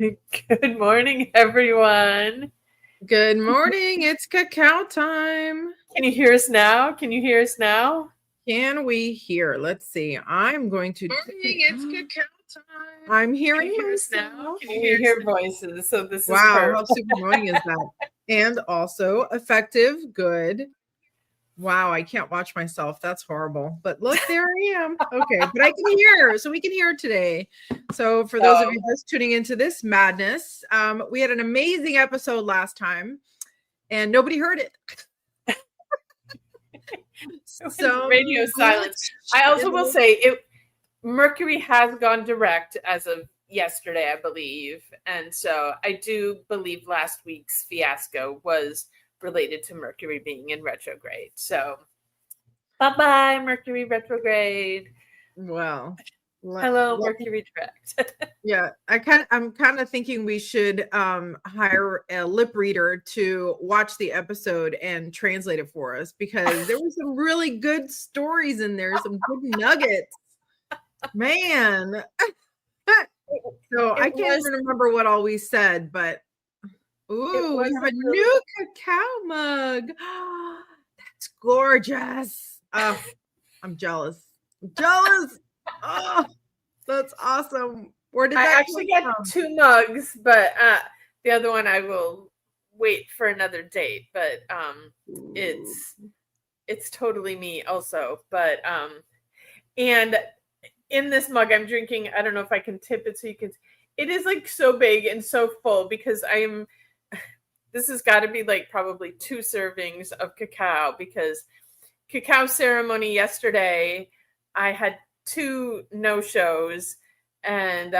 Good morning, everyone. Good morning. It's cacao time. Can you hear us now? Can you hear us now? Can we hear? Let's see. I'm going to. Morning, it's cacao time. I'm Can hearing you hear us now? myself. We hear voices, so this is Wow, perfect. how super annoying is that? And also effective. Good. Wow, I can't watch myself. That's horrible. But look, there I am. Okay, but I can hear, so we can hear today. So for those of you just tuning into this madness, we had an amazing episode last time, and nobody heard it. So radio silence. I also will say Mercury has gone direct as of yesterday, I believe. And so I do believe last week's fiasco was related to Mercury being in retrograde. So bye-bye, Mercury retrograde. Well, hello, Mercury direct. Yeah, I'm kind of thinking we should hire a lip reader to watch the episode and translate it for us, because there were some really good stories in there, some good nuggets. Man. So I can't even remember what all we said, but ooh, we have a new cacao mug. That's gorgeous. I'm jealous. Oh, that's awesome. Where did that actually get from? 2 mugs, but the other one I will wait for another date. But it's totally me also. But and in this mug I'm drinking, I don't know if I can tip it so you can. It is like so big and so full because this has got to be like probably 2 servings of cacao, because cacao ceremony yesterday I had 2 no-shows. And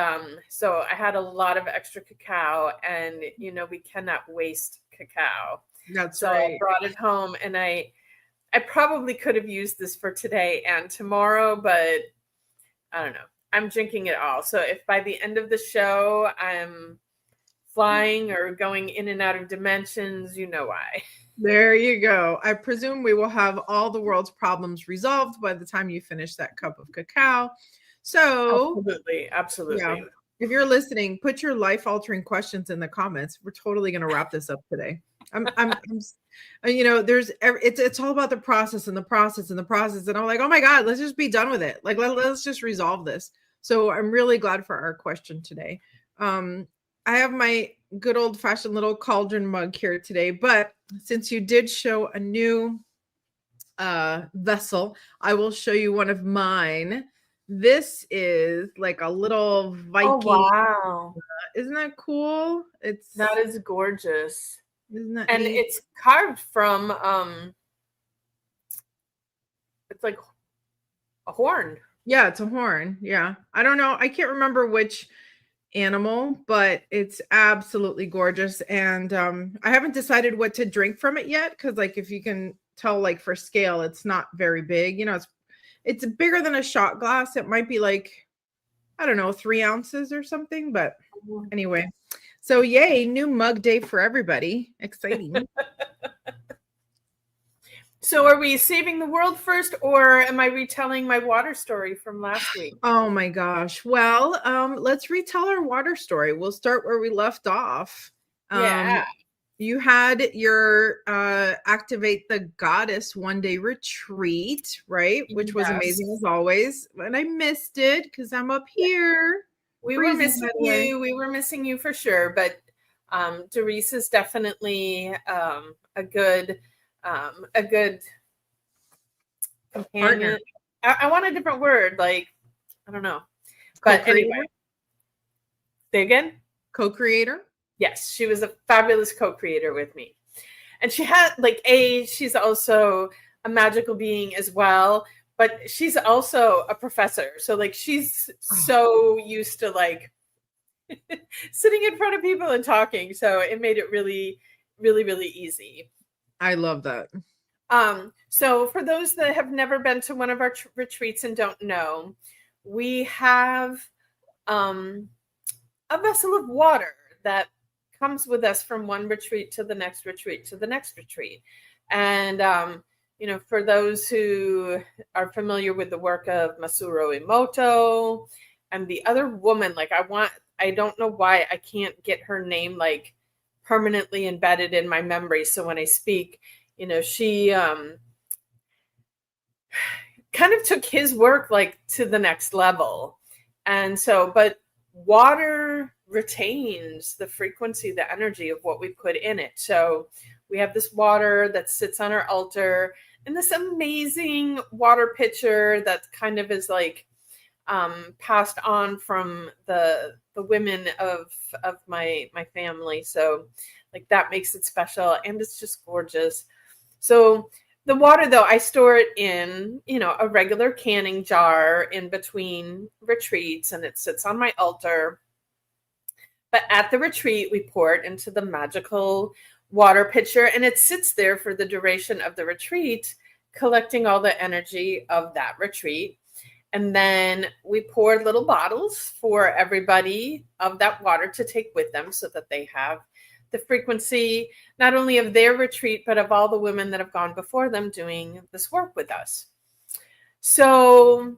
so I had a lot of extra cacao, and we cannot waste cacao. That's right. So I brought it home, and I probably could have used this for today and tomorrow, but I don't know. I'm drinking it all. So if by the end of the show I'm flying or going in and out of dimensions, you know why. There you go. I presume we will have all the world's problems resolved by the time you finish that cup of cacao. So absolutely. Yeah. If you're listening, put your life-altering questions in the comments. We're totally going to wrap this up today. It's all about the process and the process and the process. And I'm like, oh my God, let's just be done with it. Like, let's just resolve this. So I'm really glad for our question today. I have my good old-fashioned little cauldron mug here today, but since you did show a new vessel, I will show you one of mine. This is like a little Viking. Oh, wow. Isn't that cool? That is gorgeous. Isn't that and neat? It's carved from it's like a horn. Yeah, it's a horn. Yeah. I don't know. I can't remember which animal, but it's absolutely gorgeous. And I haven't decided what to drink from it yet, because like if you can tell, like for scale, it's not very big. It's bigger than a shot glass. It might be like, I don't know, 3 ounces or something. But anyway, so yay, new mug day for everybody. Exciting. So are we saving the world first, or am I retelling my water story from last week? Oh my gosh. Well, let's retell our water story. We'll start where we left off. Yeah. You had your Activate the Goddess one-day retreat, right? Which was amazing as always. And I missed it because I'm up here. We were missing you. We were missing you for sure. But Doris is definitely a good companion. I want a different word. Like, I don't know. But anyway. Say again? Co-creator? Yes, she was a fabulous co-creator with me. And she had she's also a magical being as well, but she's also a professor. So she's so used to sitting in front of people and talking. So it made it really, really, really easy. I love that. So for those that have never been to one of our retreats and don't know, we have a vessel of water that comes with us from one retreat to the next retreat to the next retreat. And, for those who are familiar with the work of Masaru Emoto and the other woman, I I don't know why I can't get her name like permanently embedded in my memory. So when I speak, she kind of took his work like to the next level. And so, but water retains the frequency, the energy of what we put in it. So we have this water that sits on our altar and this amazing water pitcher that kind of is like passed on from the women of my family. So like that makes it special, and it's just gorgeous. So the water, though, I store it in, a regular canning jar in between retreats, and it sits on my altar. But at the retreat, we pour it into the magical water pitcher, and it sits there for the duration of the retreat, collecting all the energy of that retreat. And then we pour little bottles for everybody of that water to take with them so that they have the frequency, not only of their retreat, but of all the women that have gone before them doing this work with us. So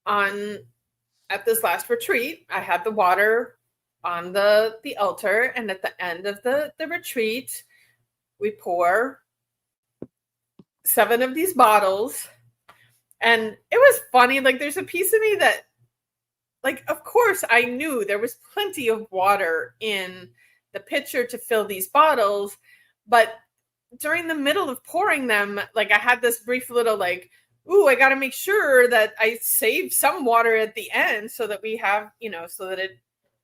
at this last retreat, I had the water on the altar, and at the end of the retreat, we pour 7 of these bottles. And it was funny, like there's a piece of me that, like, of course I knew there was plenty of water in the pitcher to fill these bottles, but during the middle of pouring them, like I had this brief little like, ooh, I got to make sure that I save some water at the end so that we have, so that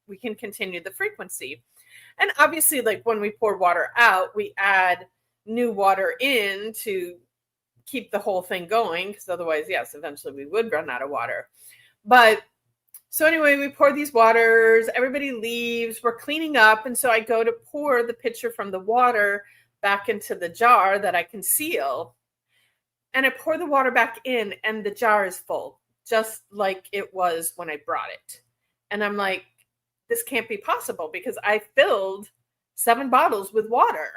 we can continue the frequency. And obviously, like when we pour water out, we add new water in to keep the whole thing going, because otherwise, yes, eventually we would run out of water. But so anyway, we pour these waters, everybody leaves, we're cleaning up. And so I go to pour the pitcher from the water back into the jar that I can seal. And I pour the water back in, and the jar is full, just like it was when I brought it. And I'm like, this can't be possible, because I filled 7 bottles with water.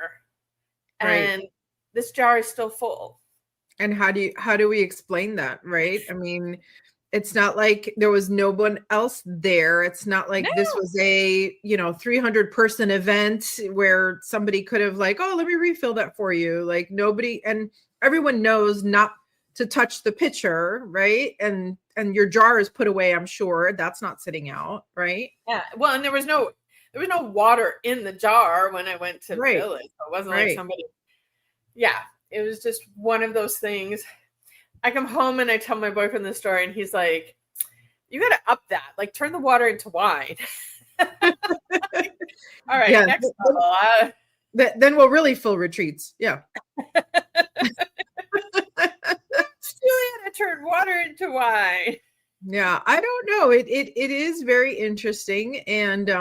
Right. And this jar is still full. And how do we explain that, right? I mean, it's not like there was no one else there. It's not like this was a, 300 person event where somebody could have like, oh, let me refill that for you. Like nobody, and everyone knows not to touch the pitcher, right? And your jar is put away, I'm sure. That's not sitting out, right? Yeah. Well, and there was no water in the jar when I went to fill it. So it wasn't like somebody. Yeah. It was just one of those things. I come home and I tell my boyfriend the story, and he's like, you got to up that, like turn the water into wine. All right. Yeah, next level. Then we'll really fill retreats. Yeah. Juliana turned water into wine. Yeah, I don't know. It is very interesting, and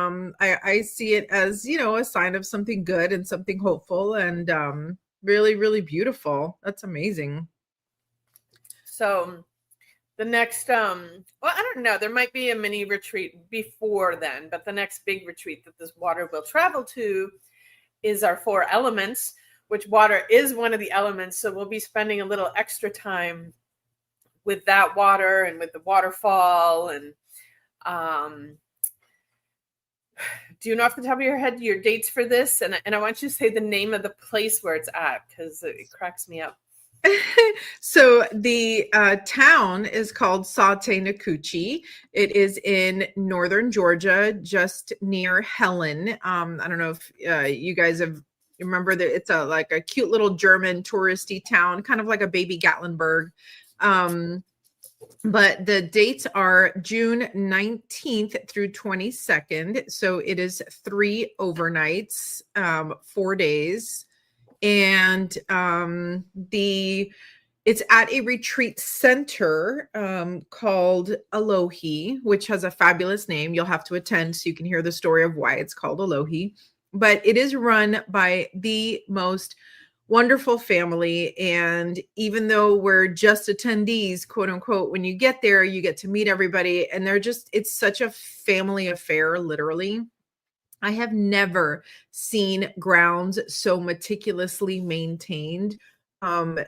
I see it as a sign of something good and something hopeful, and really, really beautiful. That's amazing. So the next well, I don't know, there might be a mini retreat before then, but the next big retreat that this water will travel to is our 4 elements, which water is one of the elements. So we'll be spending a little extra time with that water and with the waterfall. And do you know off the top of your head your dates for this? And I want you to say the name of the place where it's at, because it cracks me up. So the town is called Sate Nakuchi. It is in northern Georgia, just near Helen. I don't know if you guys remember that it's like a cute little German touristy town, kind of like a baby Gatlinburg. But the dates are June 19th through 22nd. So it is 3 overnights, 4 days. And it's at a retreat center called Alohi, which has a fabulous name. You'll have to attend so you can hear the story of why it's called Alohi. But it is run by the most wonderful family. And even though we're just attendees, quote unquote, when you get there, you get to meet everybody. And it's such a family affair, literally. I have never seen grounds so meticulously maintained.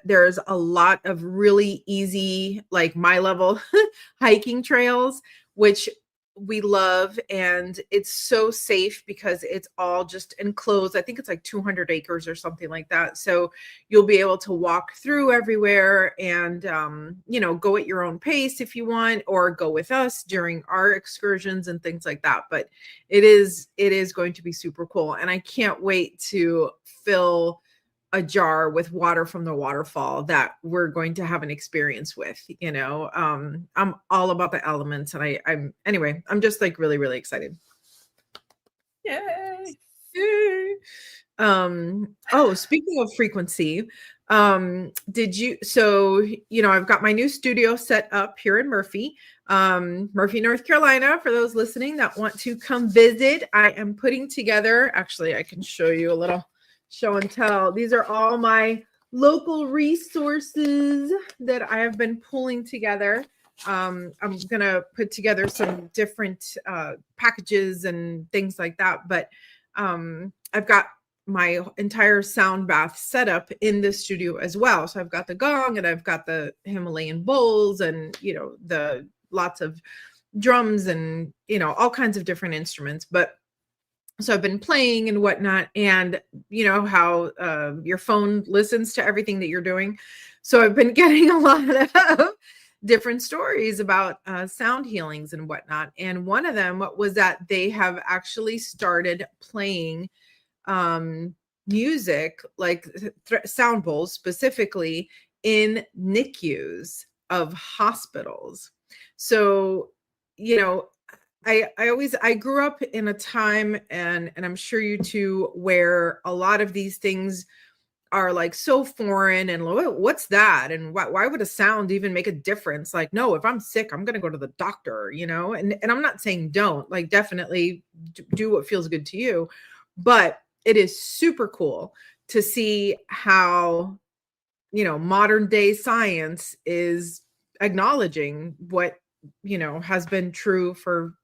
There's a lot of really easy, like my level hiking trails, which we love, and it's so safe because it's all just enclosed. I think it's like 200 acres or something like that. So you'll be able to walk through everywhere and, go at your own pace if you want, or go with us during our excursions and things like that. But it is going to be super cool. And I can't wait to fill a jar with water from the waterfall that we're going to have an experience with. I'm all about the elements, and I'm just like really, really excited. Yay. Speaking of frequency, I've got my new studio set up here in Murphy, North Carolina, for those listening that want to come visit. I am putting together, actually, I can show you a little show and tell. These are all my local resources that I have been pulling together. I'm going to put together some different packages and things like that. But I've got my entire sound bath set up in the studio as well. So I've got the gong, and I've got the Himalayan bowls, and, the lots of drums and, all kinds of different instruments. But so I've been playing and whatnot, and how your phone listens to everything that you're doing. So I've been getting a lot of different stories about sound healings and whatnot. And one of them was that they have actually started playing music, like sound bowls specifically, in NICUs of hospitals. So, I grew up in a time, and I'm sure you too, where a lot of these things are like so foreign, and what's that? And why would a sound even make a difference? Like, no, if I'm sick, I'm going to go to the doctor, and I'm not saying don't, like, definitely do what feels good to you. But it is super cool to see how, modern day science is acknowledging what, has been true for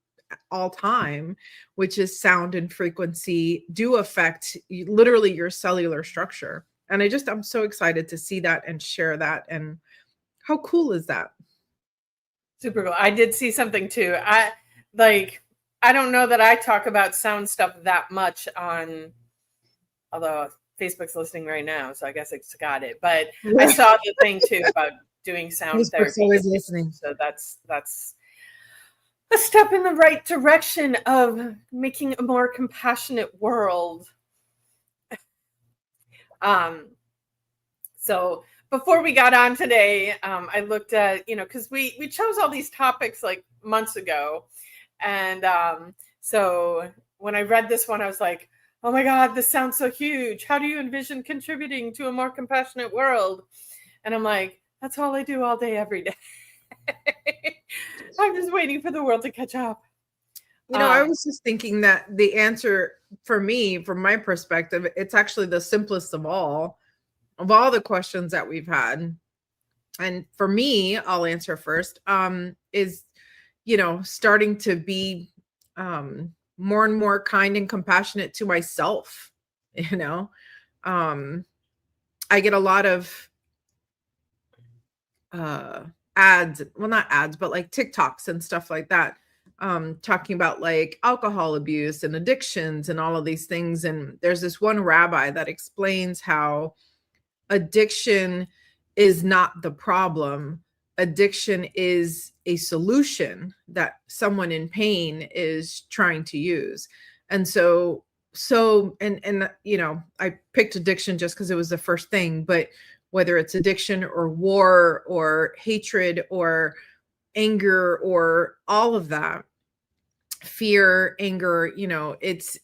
all time, which is sound and frequency do affect literally your cellular structure. And I'm so excited to see that and share that. And how cool is that? Super cool. I did see something too. I don't know that I talk about sound stuff that much although Facebook's listening right now, so I guess it's got it. But I saw the thing too about doing sound Facebook's therapy. Always listening. So that's a step in the right direction of making a more compassionate world. So before we got on today, I looked at, because we chose all these topics like months ago. And so when I read this one, I was like, oh my God, this sounds so huge. How do you envision contributing to a more compassionate world? And I'm like, that's all I do all day, every day. I'm just waiting for the world to catch up. I was just thinking that the answer for me, from my perspective, it's actually the simplest of all the questions that we've had. And for me, I'll answer first, is, starting to be more and more kind and compassionate to myself. I get a lot of ads, well, not ads, but like TikToks and stuff like that, talking about like alcohol abuse and addictions and all of these things. And there's this one rabbi that explains how addiction is not the problem. Addiction is a solution that someone in pain is trying to use. And I picked addiction just because it was the first thing, but whether it's addiction or war or hatred or anger or all of that, fear, anger, it's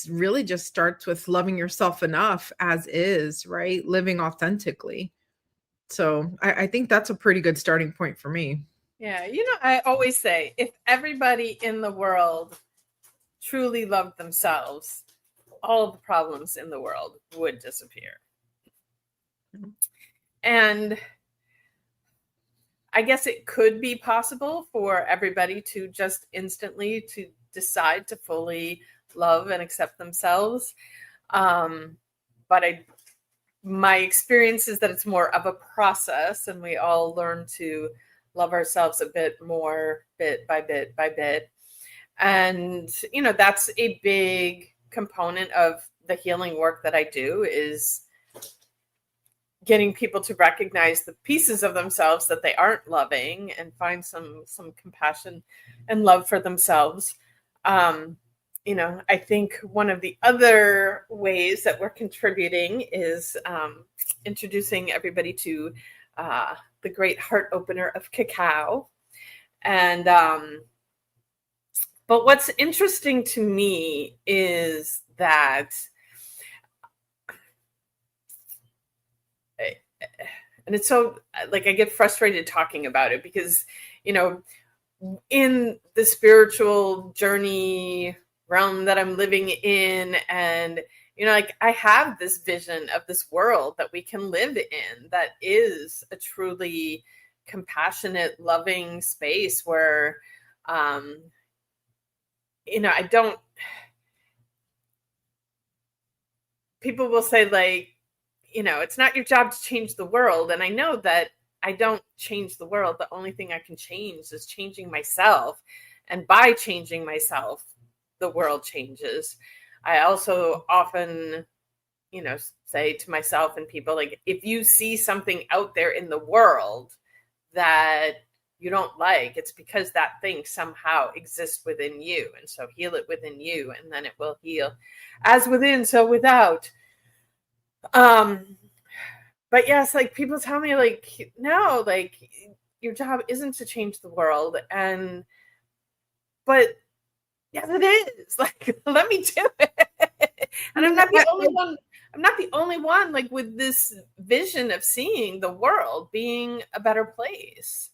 really just starts with loving yourself enough as is, right? Living authentically. So I think that's a pretty good starting point for me. Yeah. I always say, if everybody in the world truly loved themselves, all of the problems in the world would disappear. And I guess it could be possible for everybody to just instantly to decide to fully love and accept themselves. But my experience is that it's more of a process, and we all learn to love ourselves a bit more, bit by bit by bit. And, that's a big component of the healing work that I do, is getting people to recognize the pieces of themselves that they aren't loving and find some compassion and love for themselves. I think one of the other ways that we're contributing is introducing everybody to the great heart opener of cacao. And but what's interesting to me is that, and it's so, like, I get frustrated talking about it because, in the spiritual journey realm that I'm living in, and, like, I have this vision of this world that we can live in that is a truly compassionate, loving space where, I don't, people will say, like, it's not your job to change the world. And I know that I don't change the world. The only thing I can change is changing myself. And by changing myself, the world changes. I also often, say to myself and people, like, if you see something out there in the world that you don't like, it's because that thing somehow exists within you. And so heal it within you, and then it will heal. As within, so without. But yes, like, people tell me, like, no, like, your job isn't to change the world. But yes, it is. Like, let me do it. And I'm not the only one. I'm not the only one, like, with this vision of seeing the world being a better place.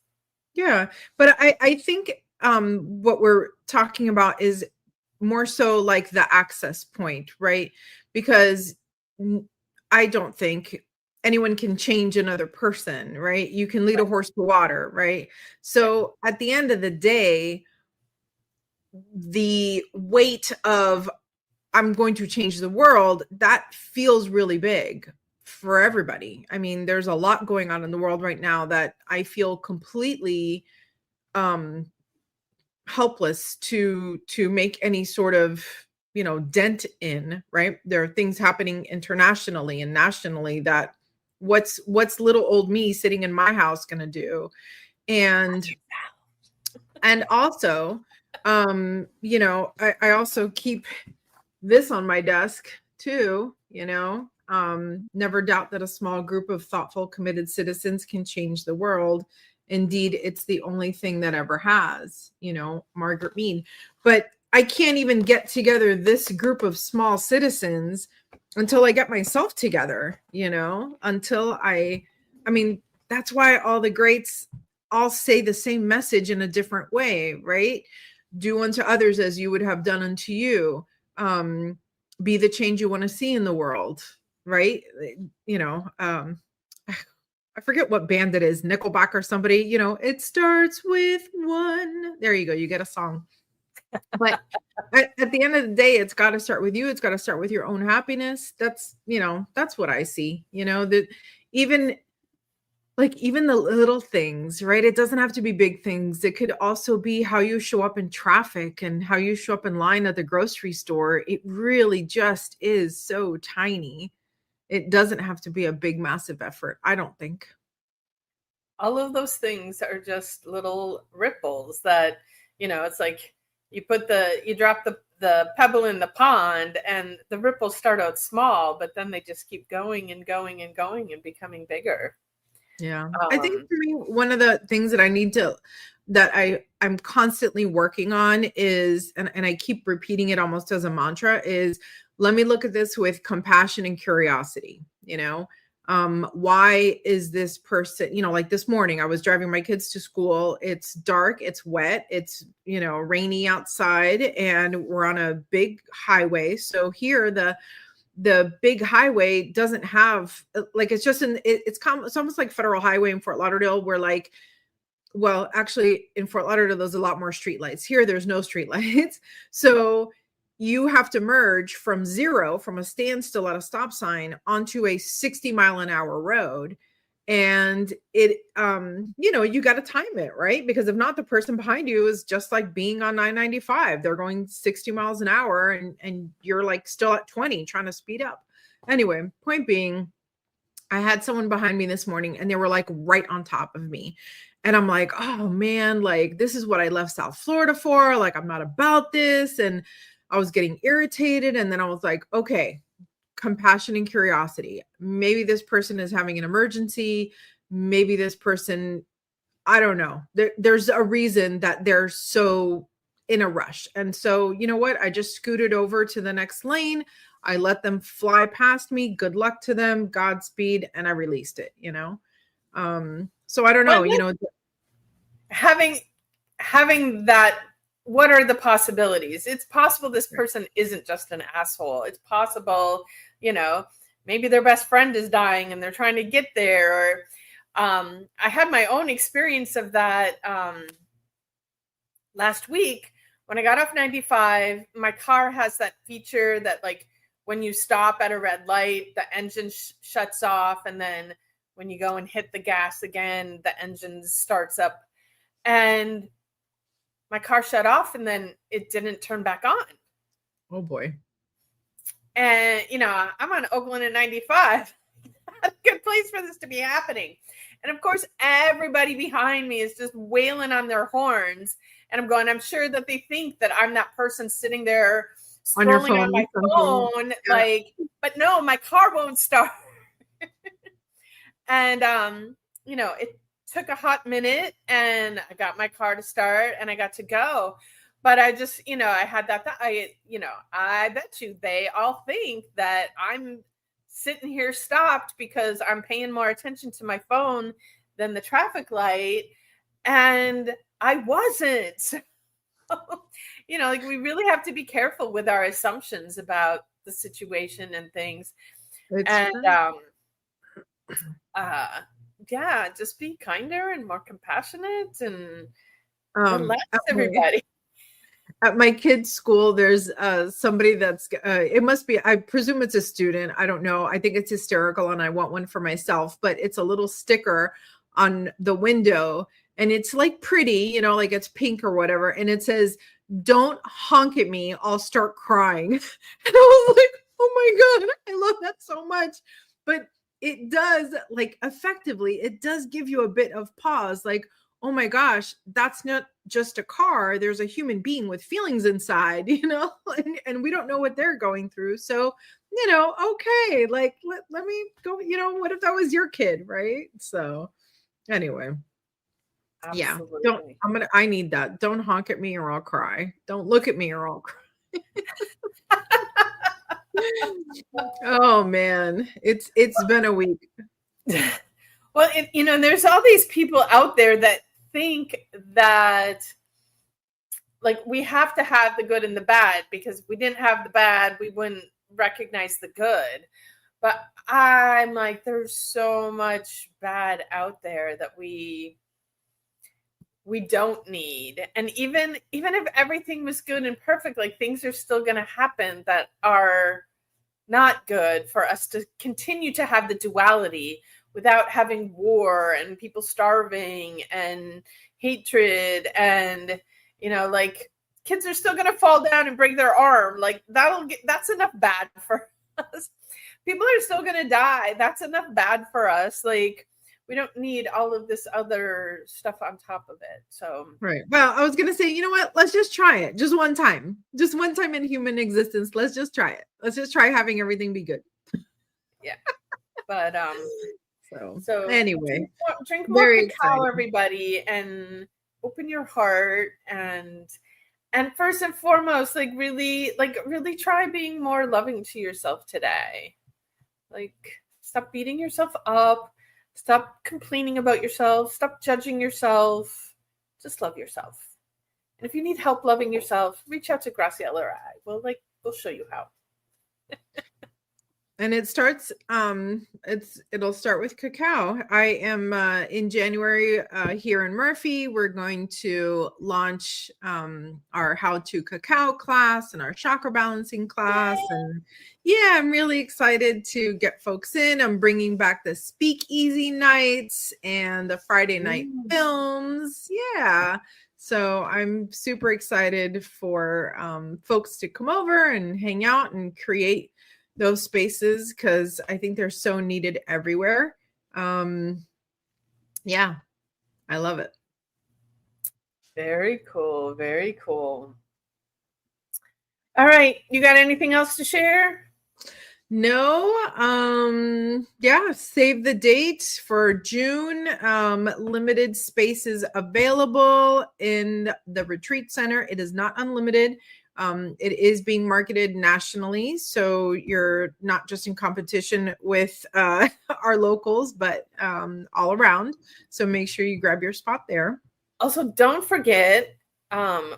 Yeah. But I think what we're talking about is more so like the access point, right? Because I don't think anyone can change another person, right? You can lead a horse to water, right? So at the end of the day, the weight of I'm going to change the world, that feels really big for everybody. I mean, there's a lot going on in the world right now that I feel completely helpless to make any sort of dent in, right? There are things happening internationally and nationally that what's little old me sitting in my house gonna do? And also I also keep this on my desk too, never doubt that a small group of thoughtful, committed citizens can change the world. Indeed, it's the only thing that ever has, Margaret Mead. But I can't even get together this group of small citizens until I get myself together, until I mean, that's why all the greats all say the same message in a different way, right? Do unto others as you would have done unto you. Be the change you want to see in the world, right? I forget what band it is, Nickelback or somebody, it starts with one. There you go. You get a song. But at the end of the day, it's got to start with you. It's got to start with your own happiness. That's what I see, that even the little things, right? It doesn't have to be big things. It could also be how you show up in traffic and how you show up in line at the grocery store. It really just is so tiny. It doesn't have to be a big, massive effort, I don't think. All of those things are just little ripples that, it's like you drop the pebble in the pond, and the ripples start out small, but then they just keep going and going and going and becoming bigger. Yeah. I think for me, one of the things that I'm constantly working on is, and I keep repeating it almost as a mantra, is let me look at this with compassion and curiosity. Why is this person, like this morning, I was driving my kids to school. It's dark, it's wet, it's, rainy outside, and we're on a big highway. So here, the big highway doesn't have, like, it's just it's almost like Federal Highway in Fort Lauderdale, where, like, well, actually in Fort Lauderdale, there's a lot more streetlights. Here, there's no streetlights. So you have to merge from a standstill at a stop sign onto a 60-mile-an-hour road. And it, you got to time it, right? Because if not, the person behind you is just like being on 995. They're going 60 miles an hour and you're like still at 20 trying to speed up. Anyway, point being, I had someone behind me this morning and they were like right on top of me. And I'm like, oh man, like this is what I left South Florida for. Like, I'm not about this. And I was getting irritated. And then I was like, okay, compassion and curiosity. Maybe this person is having an emergency. Maybe this person, I don't know. There's a reason that they're so in a rush. And so, you know what? I just scooted over to the next lane. I let them fly past me. Good luck to them. Godspeed. And I released it, So I don't know, having that, what are the possibilities? It's possible this person isn't just an asshole. It's possible, maybe their best friend is dying and they're trying to get there. Or I had my own experience of that last week when I got off 95. My car has that feature that, like, when you stop at a red light, the engine shuts off. And then when you go and hit the gas again, the engine starts up. And my car shut off and then it didn't turn back on. Oh boy. And, I'm on Oakland at 95. A good place for this to be happening. And of course, everybody behind me is just wailing on their horns. And I'm sure that they think that I'm that person sitting there scrolling on my phone. Yeah. Like, but no, my car won't start. And, it took a hot minute and I got my car to start and I got to go. But I just, I had that thought. I bet you they all think that I'm sitting here stopped because I'm paying more attention to my phone than the traffic light. And I wasn't. So, like, we really have to be careful with our assumptions about the situation and things. Just be kinder and more compassionate and relax, everybody. At my kids' school, there's somebody that's, it must be, I presume it's a student. I don't know. I think it's hysterical and I want one for myself, but it's a little sticker on the window and it's like pretty, like it's pink or whatever. And it says, "Don't honk at me, I'll start crying." And I was like, oh my God, I love that so much. But it does, like, effectively, it does give you a bit of pause. Like, oh my gosh, that's not just a car. There's a human being with feelings inside, and we don't know what they're going through. So, okay, like, let me go, what if that was your kid, right? So anyway. Absolutely. Yeah, I need that. Don't honk at me or I'll cry. Don't look at me or I'll cry. Oh man, it's been a week. Well, there's all these people out there that think that, like, we have to have the good and the bad, because if we didn't have the bad, we wouldn't recognize the good. But I'm like, there's so much bad out there that we don't need. And even if everything was good and perfect, like, things are still going to happen that are not good for us to continue to have the duality without having war and people starving and hatred. And, like, kids are still going to fall down and break their arm. Like, that's enough bad for us. People are still going to die. That's enough bad for us. Like, we don't need all of this other stuff on top of it. So, right. Well, I was going to say, you know what? Let's just try it. Just one time in human existence. Let's just try it. Let's just try having everything be good. Yeah. But, so anyway, drink more cacao, everybody, and open your heart. And first and foremost, really try being more loving to yourself today. Like, stop beating yourself up. Stop complaining about yourself. Stop judging yourself. Just love yourself. And if you need help loving yourself, reach out to Graciela or I. We'll show you how. And it starts it'll start with cacao. I am in January here in Murphy. We're going to launch our how to cacao class and our chakra balancing class. And yeah, I'm really excited to get folks in. I'm bringing back the speakeasy nights and the Friday night films. Yeah. So I'm super excited for folks to come over and hang out and create those spaces, because I think they're so needed everywhere. Yeah, I love it. Very cool. Very cool. All right. You got anything else to share? No, yeah, save the date for June. Limited spaces available in the retreat center. It is not unlimited. It is being marketed nationally, so you're not just in competition with our locals, but all around. So make sure you grab your spot there. Also, don't forget,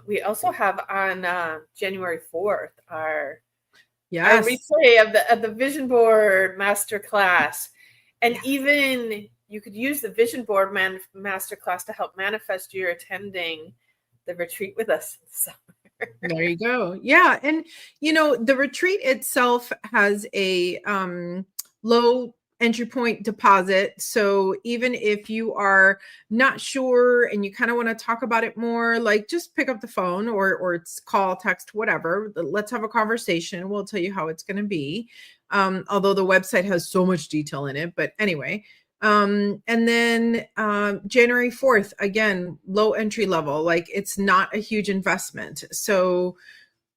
we also have on January 4th our replay of the vision board masterclass. And even you could use the vision board masterclass to help manifest your attending the retreat with us in the summer. There you go. Yeah. And, you know, the retreat itself has a low entry point deposit. So even if you are not sure and you kind of want to talk about it more, like just pick up the phone or it's call, text, whatever. Let's have a conversation. We'll tell you how it's going to be. Although the website has so much detail in it. But anyway, and then January 4th, again, low entry level, like it's not a huge investment. So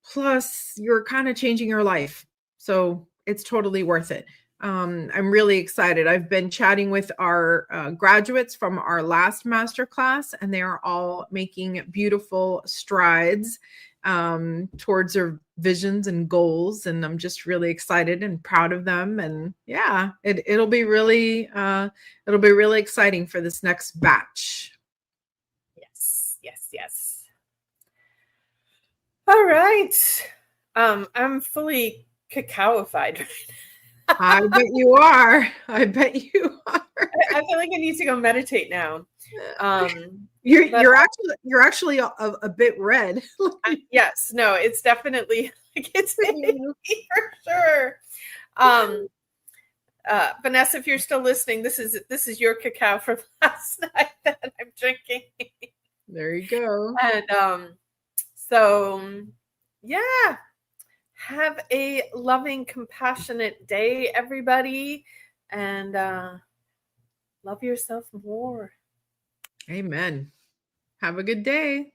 plus you're kind of changing your life. So it's totally worth it. I'm really excited. I've been chatting with our graduates from our last masterclass, and they are all making beautiful strides towards their visions and goals. And I'm just really excited and proud of them. And yeah, it'll be really exciting for this next batch. Yes. All right. I'm fully cacaoified right now. I bet you are. I bet you are. I feel like I need to go meditate now. You're actually a bit red. Yes, no, it's definitely like it's hitting me for sure. Vanessa, if you're still listening, this is your cacao from last night that I'm drinking. There you go. And so yeah. Have a loving, compassionate day, everybody, and love yourself more. Amen. Have a good day.